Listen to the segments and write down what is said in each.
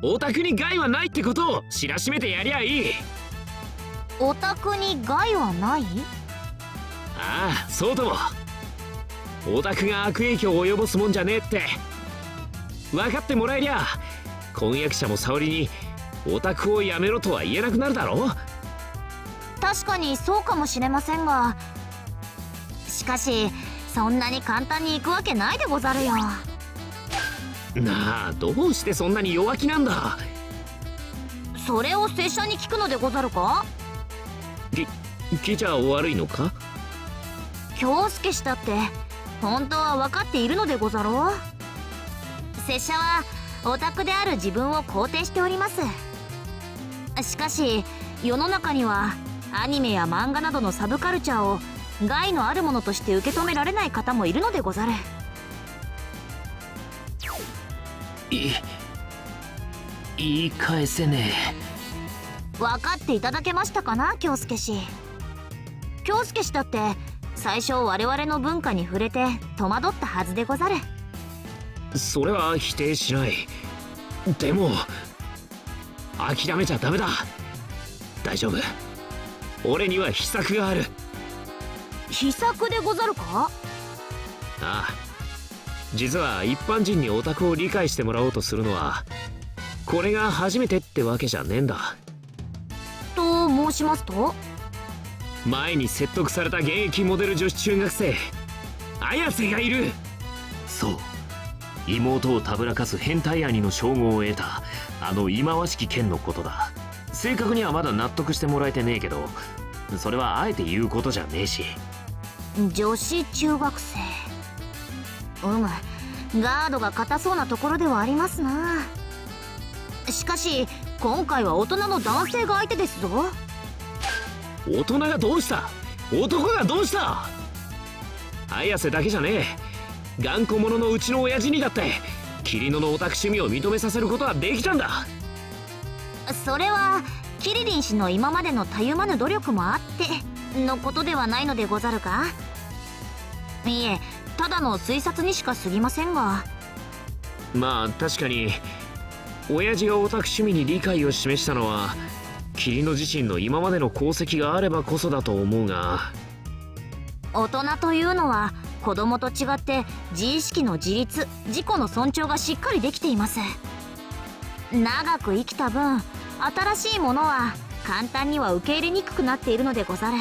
オタクに害はないってことを知らしめてやりゃいい。オタクに害はない？ああ、そうとも。オタクが悪影響を及ぼすもんじゃねえって分かってもらえりゃ、婚約者も沙織にオタクをやめろとは言えなくなるだろ。確かにそうかもしれませんが、しかしそんなに簡単に行くわけないでござるよ。なあ、どうしてそんなに弱気なんだ。それを拙者に聞くのでござるか？聞いちゃ悪いのか？京介氏だって本当は分かっているのでござろう。拙者はオタクである自分を肯定しております。しかし世の中にはアニメや漫画などのサブカルチャーを害のあるものとして受け止められない方もいるのでござる。言い返せねえ。分かっていただけましたかな、京介氏。京介氏だって最初我々の文化に触れて戸惑ったはずでござる。それは否定しない。でも諦めちゃダメだ。大丈夫、俺には秘策がある。秘策でござるか？ああ、実は一般人にオタクを理解してもらおうとするのはこれが初めてってわけじゃねえんだ。と申しますと？前に説得された現役モデル女子中学生綾瀬がいる。そう、妹をたぶらかす変態兄の称号を得たあの忌まわしき剣のことだ。正確にはまだ納得してもらえてねえけど、それはあえて言うことじゃねえし。女子中学生、ガードが硬そうなところではありますな。しかし今回は大人の男性が相手ですぞ。大人がどうした？男がどうした？綾瀬だけじゃねえ、頑固者のうちの親父にだって霧野のオタク趣味を認めさせることはできたんだ。それはキリリン氏の今までのたゆまぬ努力もあってのことではないのでござるか？いえ、ただの推察にしか過ぎませんが。まあ確かに親父がオタク趣味に理解を示したのは霧野自身の今までの功績があればこそだと思うが、大人というのは子供と違って自意識の自立、自己の尊重がしっかりできています。長く生きた分新しいものは簡単には受け入れにくくなっているのでござる。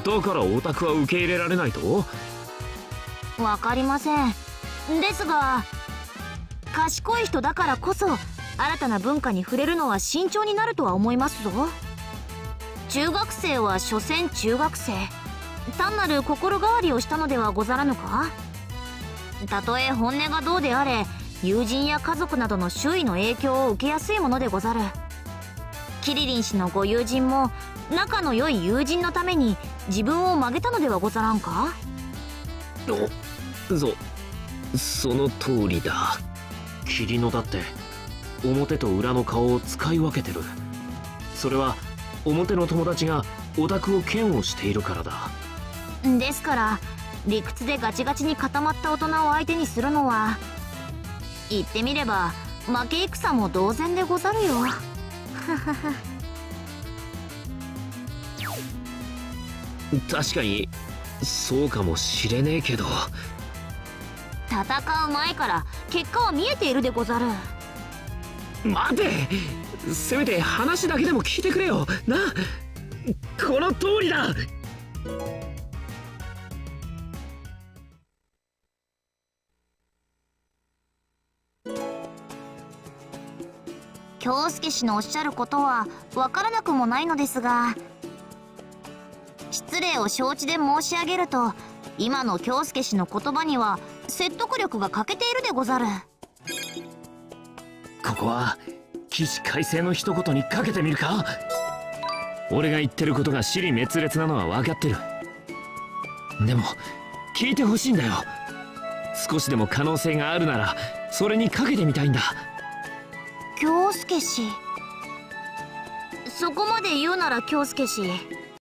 だからオタクは受け入れられないと？わかりません。ですが賢い人だからこそ新たな文化に触れるのは慎重になるとは思いますぞ。中学生は所詮中学生、単なる心変わりをしたのではござらぬか？たとえ本音がどうであれ、友人や家族などの周囲の影響を受けやすいものでござる。キリリン氏のご友人も仲の良い友人のために自分を曲げたのではござらんか？その通りだ。霧野だって表と裏の顔を使い分けてる。それは表の友達がオタクを嫌悪しているからだ。ですから理屈でガチガチに固まった大人を相手にするのは言ってみれば負け戦も同然でござるよ。確かにそうかもしれねえけど、戦う前から結果は見えているでござる。待て、せめて話だけでも聞いてくれよな。この通りだ。京介氏のおっしゃることは分からなくもないのですが、失礼を承知で申し上げると、今の京介氏の言葉には説得力が欠けているでござる。ここは起死回生の一言にかけてみるか。俺が言ってることが支離滅裂なのは分かってる。でも聞いてほしいんだよ。少しでも可能性があるならそれにかけてみたいんだ。京介氏、そこまで言うなら京介氏、